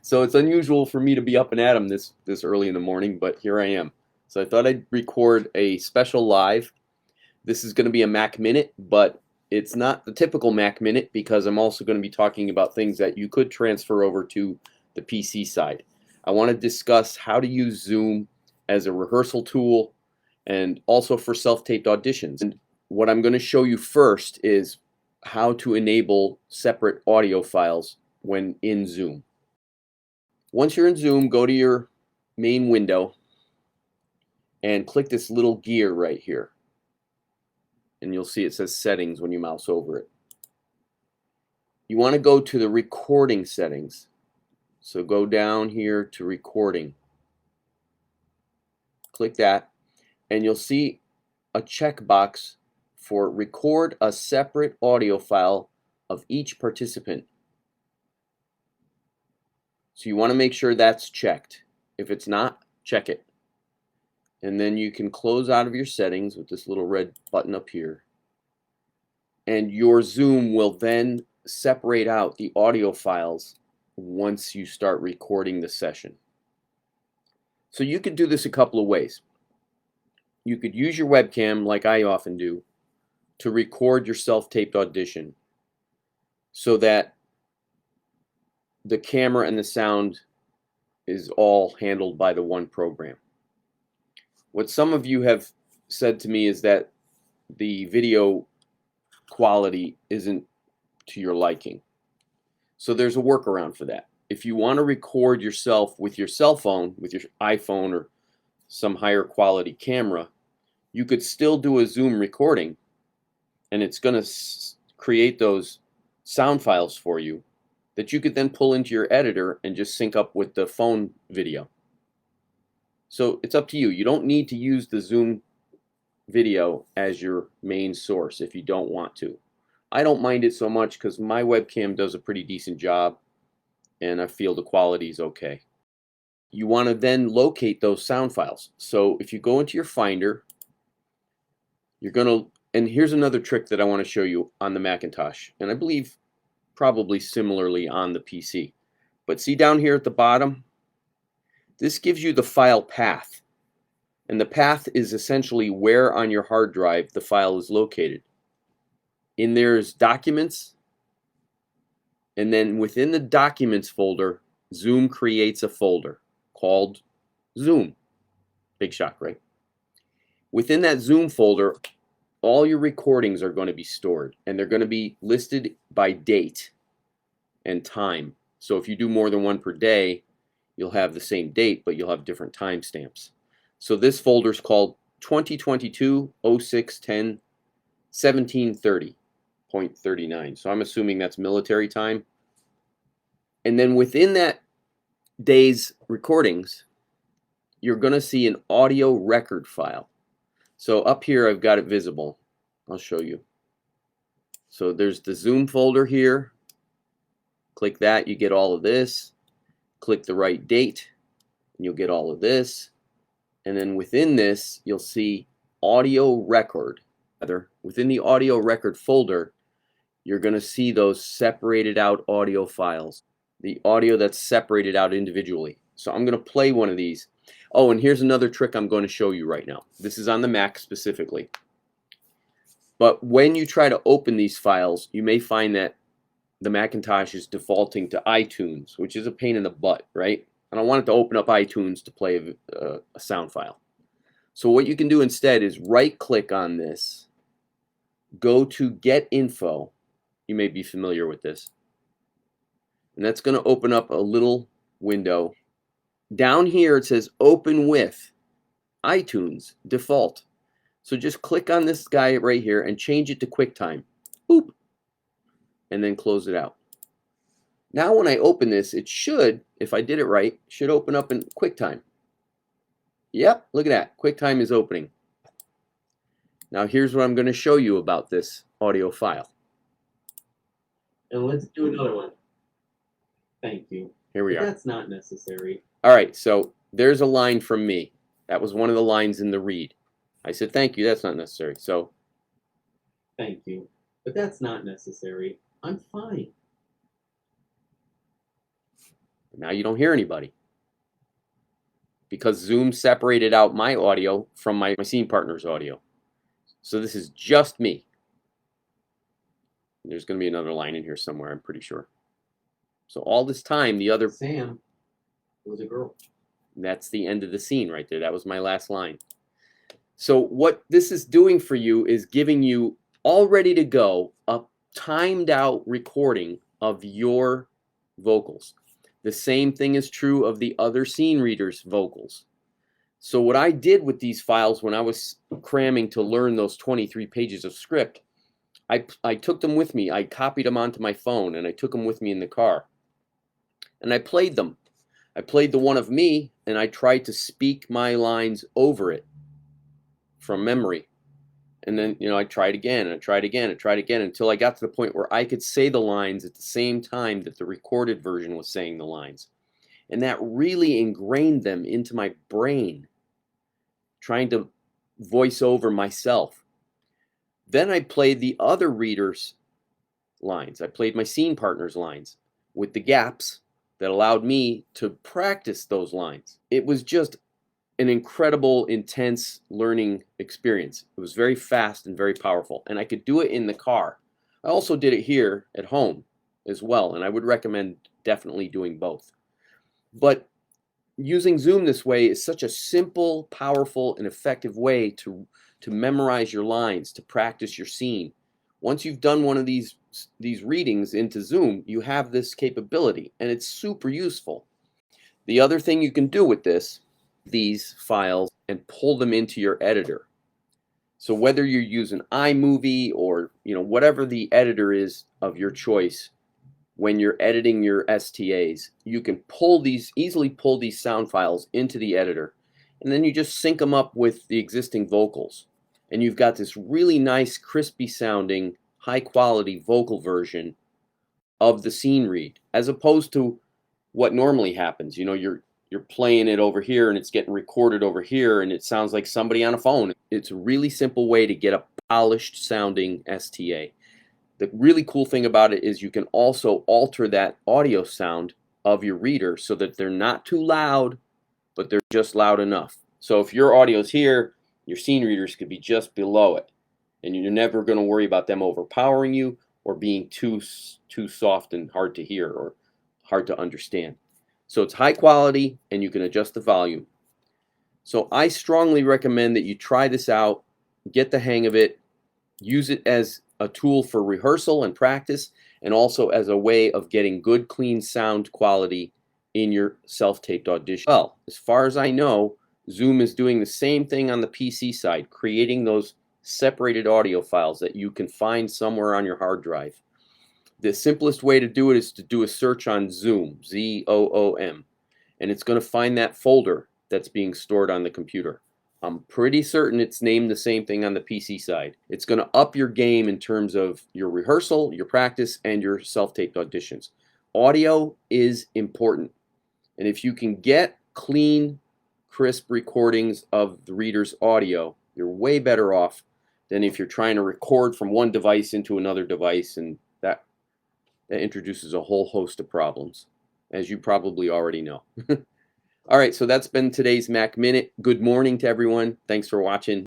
So it's unusual for me to be up and at 'em this early in the morning, but here I am. So I thought I'd record a special live. This is going to be a Mac Minute, but it's not the typical Mac Minute because I'm also going to be talking about things that you could transfer over to the PC side. I want to discuss how to use Zoom as a rehearsal tool and also for self-taped auditions. And what I'm going to show you first is how to enable separate audio files when in Zoom. Once you're in Zoom, go to your main window and click this little gear right here. And you'll see it says settings when you mouse over it. You want to go to the recording settings. So go down here to recording. Click that and you'll see a checkbox for record a separate audio file of each participant. So you want to make sure that's checked. If it's not, check it. And then you can close out of your settings with this little red button up here. And your Zoom will then separate out the audio files once you start recording the session. So you could do this a couple of ways. You could use your webcam, like I often do, to record your self-taped audition so that the camera and the sound is all handled by the one program. What some of you have said to me is that the video quality isn't to your liking. So there's a workaround for that. If you want to record yourself with your cell phone, with your iPhone or some higher quality camera, you could still do a Zoom recording and it's going to create those sound files for you that you could then pull into your editor and just sync up with the phone video. So it's up to you. You don't need to use the Zoom video as your main source if you don't want to. I don't mind it so much because my webcam does a pretty decent job and I feel the quality is okay. You want to then locate those sound files. So if you go into your Finder, you're going to, and here's another trick that I want to show you on the Macintosh, and I believe probably similarly on the PC. But see down here at the bottom, this gives you the file path. And the path is essentially where on your hard drive the file is located. In there's Documents, and then within the Documents folder, Zoom creates a folder called Zoom. Big shock, right? Within that Zoom folder, all your recordings are going to be stored, and they're going to be listed by date and time. So if you do more than one per day, you'll have the same date, but you'll have different timestamps. So this folder is called 2022-06-10-1730.39. So I'm assuming that's military time. And then within that day's recordings, you're going to see an audio record file. So up here, I've got it visible. I'll show you. So there's the Zoom folder here. Click that, you get all of this. Click the right date, and you'll get all of this. And then within this, you'll see audio record. Within the audio record folder, you're going to see those separated out audio files. The audio that's separated out individually. So I'm going to play one of these. Oh, and here's another trick I'm going to show you right now. This is on the Mac specifically. But when you try to open these files, you may find that the Macintosh is defaulting to iTunes, which is a pain in the butt, right? I don't want it to open up iTunes to play a sound file. So what you can do instead is right-click on this, go to Get Info. You may be familiar with this. And that's going to open up a little window. Down here it says Open with iTunes Default. So just click on this guy right here and change it to QuickTime. Boop. And then close it out. Now when I open this, it should, if I did it right, should open up in QuickTime. Yep, look at that. QuickTime is opening. Now here's what I'm going to show you about this audio file. And let's do another one. Thank you. Here we are. That's not necessary. All right, so there's a line from me. That was one of the lines in the read. I said, thank you, that's not necessary. So, thank you, but that's not necessary. I'm fine. Now you don't hear anybody because Zoom separated out my audio from my scene partner's audio. So this is just me. There's going to be another line in here somewhere, I'm pretty sure. So all this time, the other... Sam was a girl. That's the end of the scene right there. That was my last line. So what this is doing for you is giving you all ready to go a timed out recording of your vocals. The same thing is true of the other scene readers' vocals. So what I did with these files when I was cramming to learn those 23 pages of script, I took them with me. I copied them onto my phone and I took them with me in the car. And I played them. I played the one of me and I tried to speak my lines over it from memory. And then, I tried again and I tried again and tried again until I got to the point where I could say the lines at the same time that the recorded version was saying the lines. And that really ingrained them into my brain, trying to voice over myself. Then I played the other reader's lines. I played my scene partner's lines with the gaps that allowed me to practice those lines. It was just an incredible, intense learning experience. It was very fast and very powerful, and I could do it in the car. I also did it here at home as well, and I would recommend definitely doing both. But using Zoom this way is such a simple, powerful, and effective way to memorize your lines, to practice your scene. Once you've done one of these readings into Zoom, you have this capability, and it's super useful. The other thing you can do with these files and pull them into your editor. So whether you're using iMovie or whatever the editor is of your choice, when you're editing your STAs, you can easily pull these sound files into the editor, and then you just sync them up with the existing vocals, and you've got this really nice, crispy sounding, high quality vocal version of the scene read, as opposed to what normally happens. You're playing it over here and it's getting recorded over here and it sounds like somebody on a phone. It's a really simple way to get a polished sounding STA. The really cool thing about it is you can also alter that audio sound of your reader so that they're not too loud, but they're just loud enough. So if your audio's here, your scene readers could be just below it, and you're never going to worry about them overpowering you or being too soft and hard to hear or hard to understand. So it's high quality and you can adjust the volume. So I strongly recommend that you try this out, get the hang of it, use it as a tool for rehearsal and practice, and also as a way of getting good, clean sound quality in your self-taped audition. Well, as far as I know, Zoom is doing the same thing on the PC side, creating those separated audio files that you can find somewhere on your hard drive. The simplest way to do it is to do a search on Zoom, Z-O-O-M, and it's going to find that folder that's being stored on the computer. I'm pretty certain it's named the same thing on the PC side. It's going to up your game in terms of your rehearsal, your practice, and your self-taped auditions. Audio is important, and if you can get clean, crisp recordings of the reader's audio, you're way better off than if you're trying to record from one device into another device, and that introduces a whole host of problems, as you probably already know. All right, so that's been today's Mac Minute. Good morning to everyone. Thanks for watching.